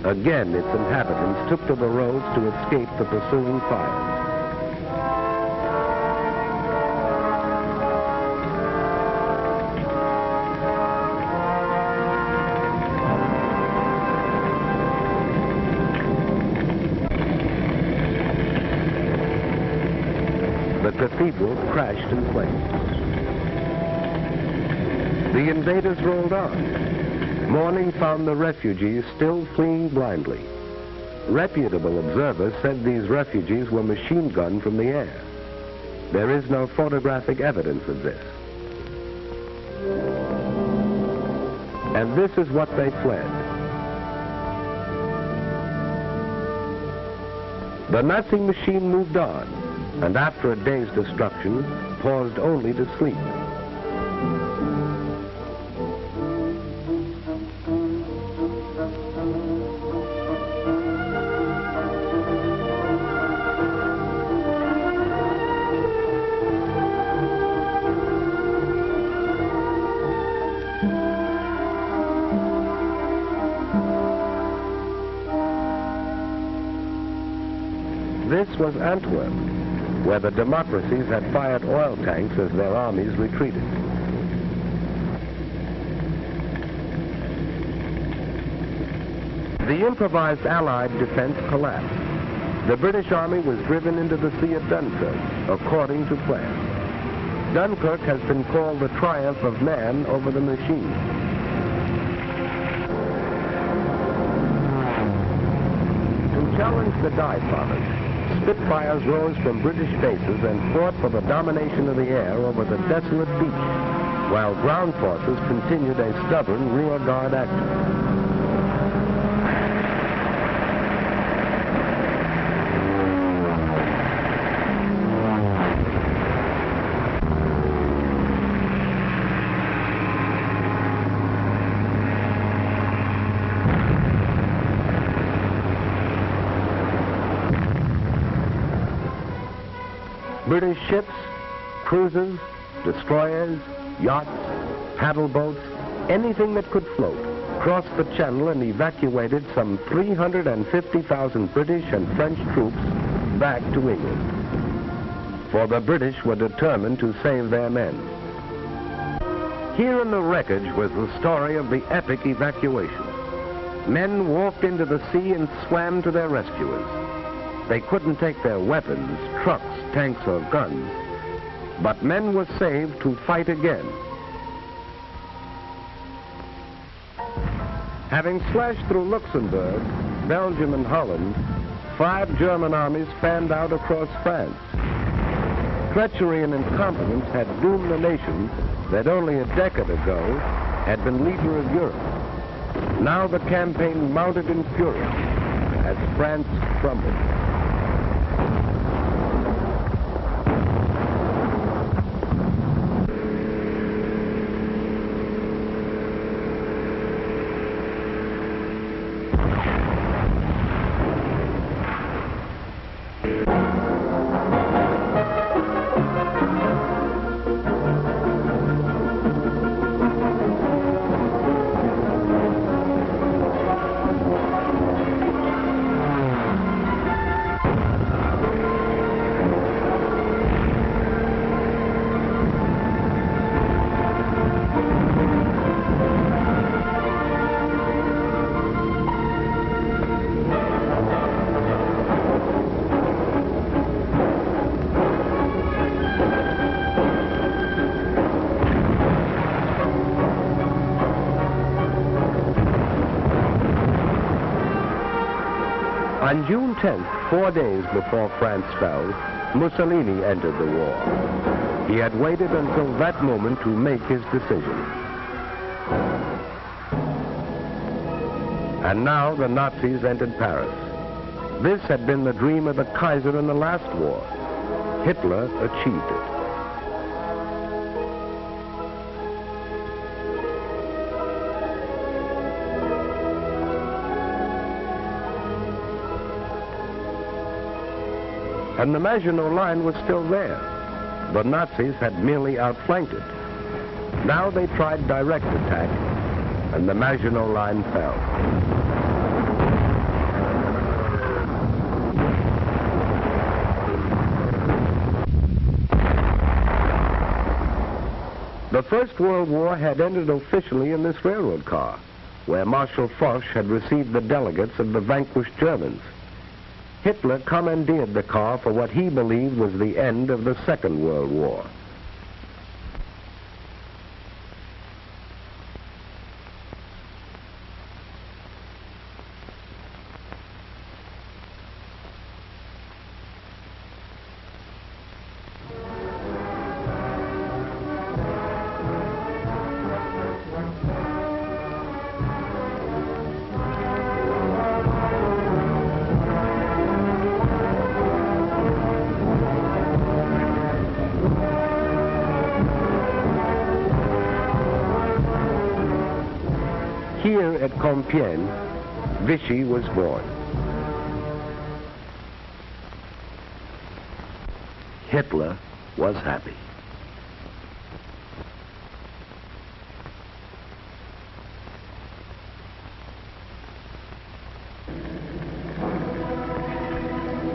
Again, its inhabitants took to the roads to escape the pursuing fires. The cathedral crashed in flames. The invaders rolled on. Morning found the refugees still fleeing blindly. Reputable observers said these refugees were machine gunned from the air. There is no photographic evidence of this. And this is what they fled. The Nazi machine moved on, and after a day's destruction, paused only to sleep. This was Antwerp, where the democracies had fired oil tanks as their armies retreated. The improvised Allied defense collapsed. The British Army was driven into the Sea of Dunkirk, according to plan. Dunkirk has been called the triumph of man over the machine. To challenge the Die Fathers, Spitfires rose from British bases and fought for the domination of the air over the desolate beach, while ground forces continued a stubborn rear guard action. British ships, cruisers, destroyers, yachts, paddle boats, anything that could float, crossed the channel and evacuated some 350,000 British and French troops back to England. For the British were determined to save their men. Here in the wreckage was the story of the epic evacuation. Men walked into the sea and swam to their rescuers. They couldn't take their weapons, trucks, tanks, or guns, but men were saved to fight again. Having slashed through Luxembourg, Belgium, and Holland, 5 German armies fanned out across France. Treachery and incompetence had doomed the nation that only a decade ago had been leader of Europe. Now the campaign mounted in fury as France crumbled. On June 10th, 4 days before France fell, Mussolini entered the war. He had waited until that moment to make his decision. And now the Nazis entered Paris. This had been the dream of the Kaiser in the last war. Hitler achieved it. And the Maginot Line was still there. The Nazis had merely outflanked it. Now they tried direct attack, and the Maginot Line fell. The First World War had ended officially in this railroad car, where Marshal Foch had received the delegates of the vanquished Germans. Hitler commandeered the car for what he believed was the end of the Second World War. Here at Compiègne, Vichy was born. Hitler was happy.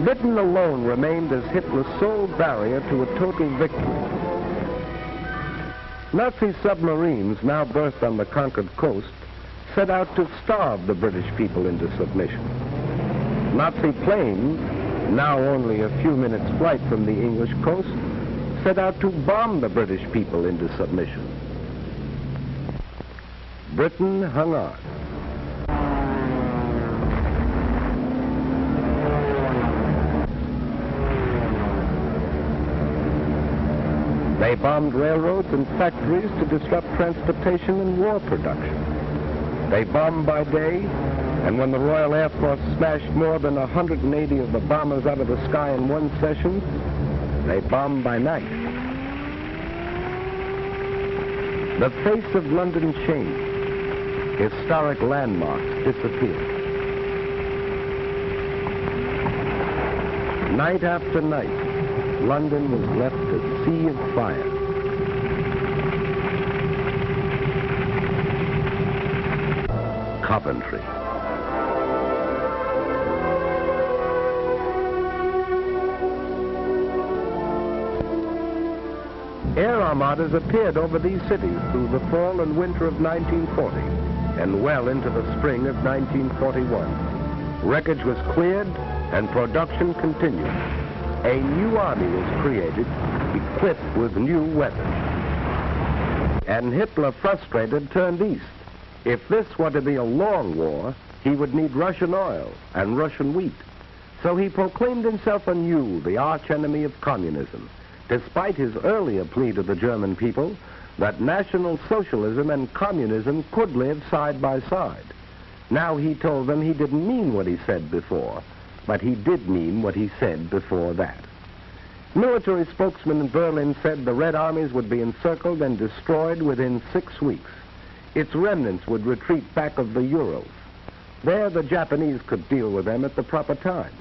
Britain alone remained as Hitler's sole barrier to a total victory. Nazi submarines, now berthed on the conquered coast, set out to starve the British people into submission. Nazi planes, now only a few minutes' flight from the English coast, set out to bomb the British people into submission. Britain hung on. They bombed railroads and factories to disrupt transportation and war production. They bombed by day, and when the Royal Air Force smashed more than 180 of the bombers out of the sky in one session, they bombed by night. The face of London changed. Historic landmarks disappeared. Night after night, London was left a sea of fire. Coventry. Air armadas appeared over these cities through the fall and winter of 1940 and well into the spring of 1941. Wreckage was cleared and production continued. A new army was created, equipped with new weapons. And Hitler, frustrated, turned east. If this were to be a long war, he would need Russian oil and Russian wheat. So he proclaimed himself anew the archenemy of communism, despite his earlier plea to the German people that National Socialism and communism could live side by side. Now he told them he didn't mean what he said before, but he did mean what he said before that. Military spokesman in Berlin said the Red Armies would be encircled and destroyed within 6 weeks. Its remnants would retreat back of the Urals. There the Japanese could deal with them at the proper time.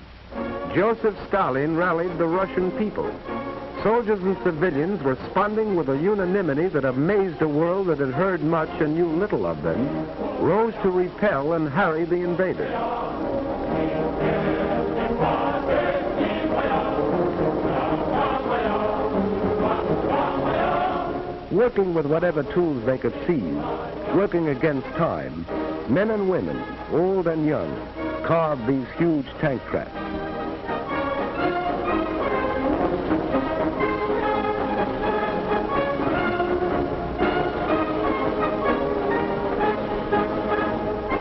Joseph Stalin rallied the Russian people. Soldiers and civilians responding with a unanimity that amazed a world that had heard much and knew little of them, rose to repel and harry the invaders. Working with whatever tools they could seize, working against time, men and women, old and young, carved these huge tank traps.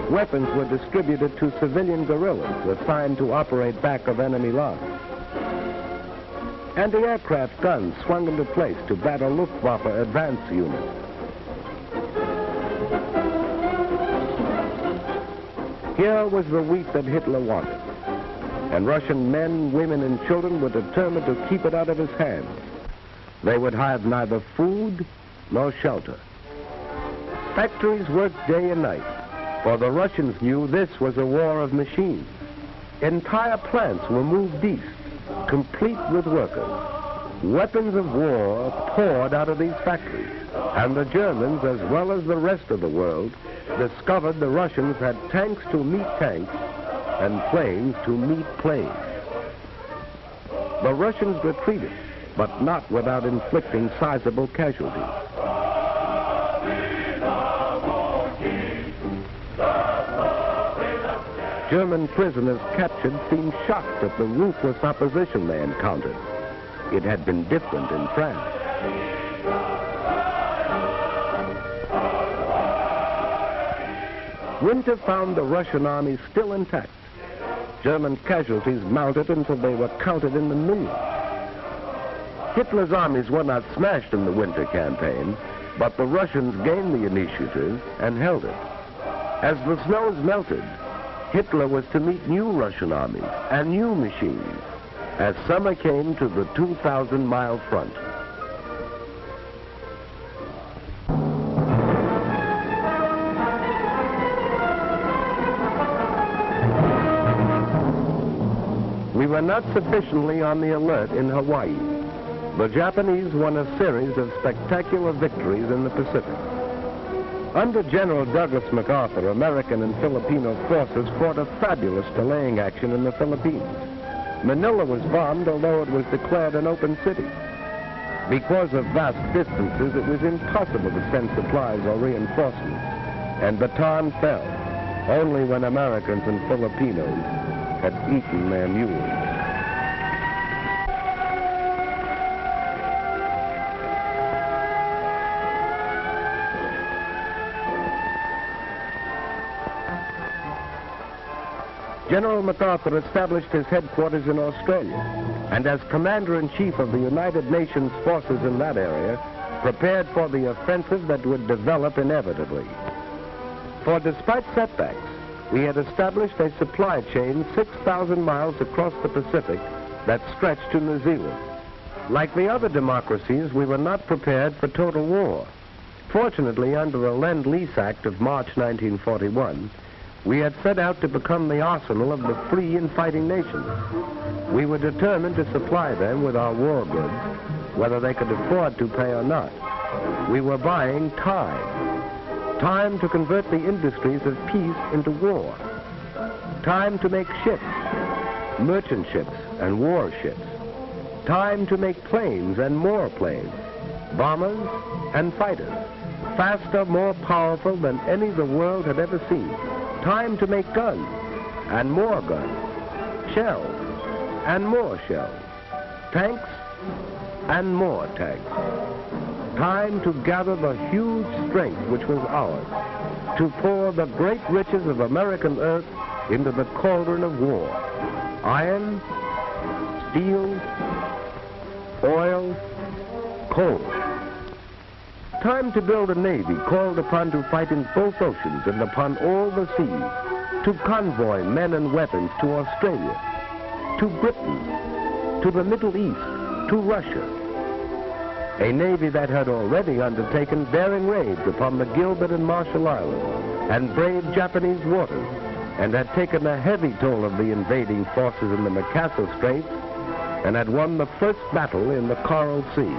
Weapons were distributed to civilian guerrillas assigned to operate back of enemy lines. Anti-aircraft guns swung into place to battle Luftwaffe advance units. Here was the wheat that Hitler wanted, and Russian men, women, and children were determined to keep it out of his hands. They would have neither food nor shelter. Factories worked day and night, for the Russians knew this was a war of machines. Entire plants were moved east, complete with workers. Weapons of war poured out of these factories, and the Germans, as well as the rest of the world, discovered the Russians had tanks to meet tanks and planes to meet planes. The Russians retreated, but not without inflicting sizable casualties. German prisoners captured seemed shocked at the ruthless opposition they encountered. It had been different in France. Winter found the Russian army still intact. German casualties mounted until they were counted in the millions. Hitler's armies were not smashed in the winter campaign, but the Russians gained the initiative and held it. As the snows melted, Hitler was to meet new Russian armies and new machines as summer came to the 2,000-mile front. We were not sufficiently on the alert in Hawaii. The Japanese won a series of spectacular victories in the Pacific. Under General Douglas MacArthur, American and Filipino forces fought a fabulous delaying action in the Philippines. Manila was bombed, although it was declared an open city. Because of vast distances, it was impossible to send supplies or reinforcements, and Bataan fell, only when Americans and Filipinos had eaten their mules. General MacArthur established his headquarters in Australia, and as Commander-in-Chief of the United Nations forces in that area, prepared for the offensive that would develop inevitably. For despite setbacks, we had established a supply chain 6,000 miles across the Pacific that stretched to New Zealand. Like the other democracies, we were not prepared for total war. Fortunately, under the Lend-Lease Act of March 1941, we had set out to become the arsenal of the free and fighting nations. We were determined to supply them with our war goods, whether they could afford to pay or not. We were buying time. Time to convert the industries of peace into war. Time to make ships, merchant ships and warships. Time to make planes and more planes, bombers and fighters, faster, more powerful than any the world had ever seen. Time to make guns, and more guns, shells, and more shells, tanks, and more tanks. Time to gather the huge strength which was ours, to pour the great riches of American earth into the cauldron of war. Iron, steel, oil, coal. Time to build a navy called upon to fight in both oceans and upon all the seas, to convoy men and weapons to Australia, to Britain, to the Middle East, to Russia. A navy that had already undertaken daring raids upon the Gilbert and Marshall Islands and braved Japanese waters, and had taken a heavy toll of the invading forces in the Makassar Straits, and had won the first battle in the Coral Sea.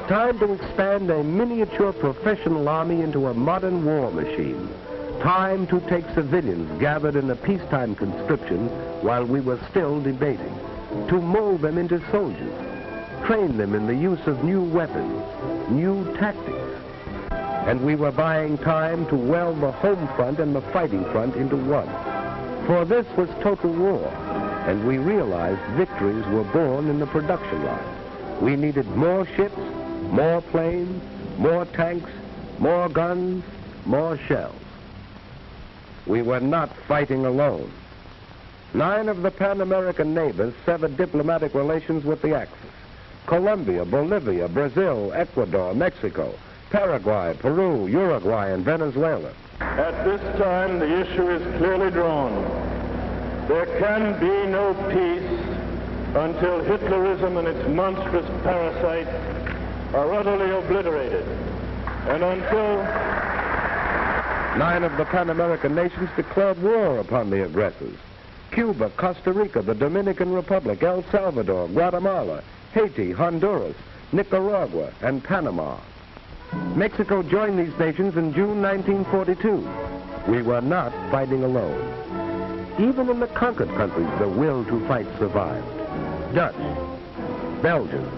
Time to expand a miniature professional army into a modern war machine. Time to take civilians gathered in a peacetime conscription while we were still debating, to mold them into soldiers, train them in the use of new weapons, new tactics. And we were buying time to weld the home front and the fighting front into one. For this was total war, and we realized victories were born in the production line. We needed more ships, more planes, more tanks, more guns, more shells. We were not fighting alone. 9 of the Pan-American neighbors severed diplomatic relations with the Axis. Colombia, Bolivia, Brazil, Ecuador, Mexico, Paraguay, Peru, Uruguay, and Venezuela. At this time, the issue is clearly drawn. There can be no peace until Hitlerism and its monstrous parasites are utterly obliterated, and until 9 of the Pan-American nations declared war upon the aggressors. Cuba, Costa Rica, the Dominican Republic, El Salvador, Guatemala, Haiti, Honduras, Nicaragua, and Panama. Mexico joined these nations in June 1942. We were not fighting alone. Even in the conquered countries, the will to fight survived. Dutch, Belgians,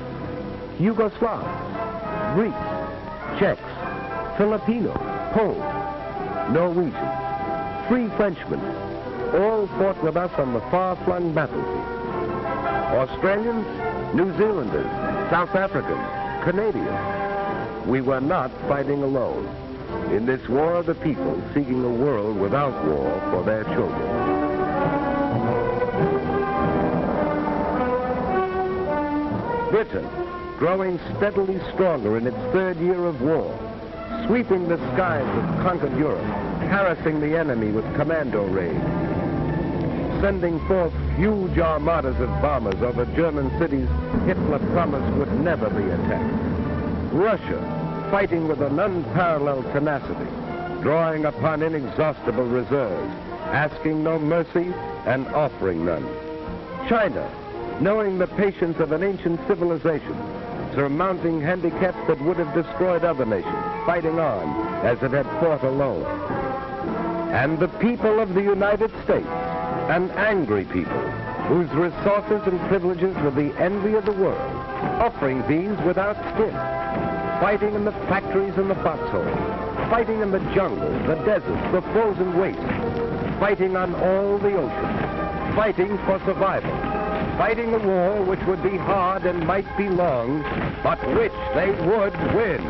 Yugoslavs, Greeks, Czechs, Filipinos, Poles, Norwegians, free Frenchmen, all fought with us on the far-flung battlefield. Australians, New Zealanders, South Africans, Canadians. We were not fighting alone. In this war of the people seeking a world without war for their children. Britain, growing steadily stronger in its third year of war, sweeping the skies of conquered Europe, harassing the enemy with commando raids, sending forth huge armadas of bombers over German cities Hitler promised would never be attacked. Russia, fighting with an unparalleled tenacity, drawing upon inexhaustible reserves, asking no mercy and offering none. China, knowing the patience of an ancient civilization, surmounting handicaps that would have destroyed other nations, fighting on as it had fought alone. And the people of the United States, an angry people, whose resources and privileges were the envy of the world, offering these without stint, fighting in the factories and the foxholes, fighting in the jungles, the deserts, the frozen wastes, fighting on all the oceans, fighting for survival, fighting a war which would be hard and might be long, but which they would win.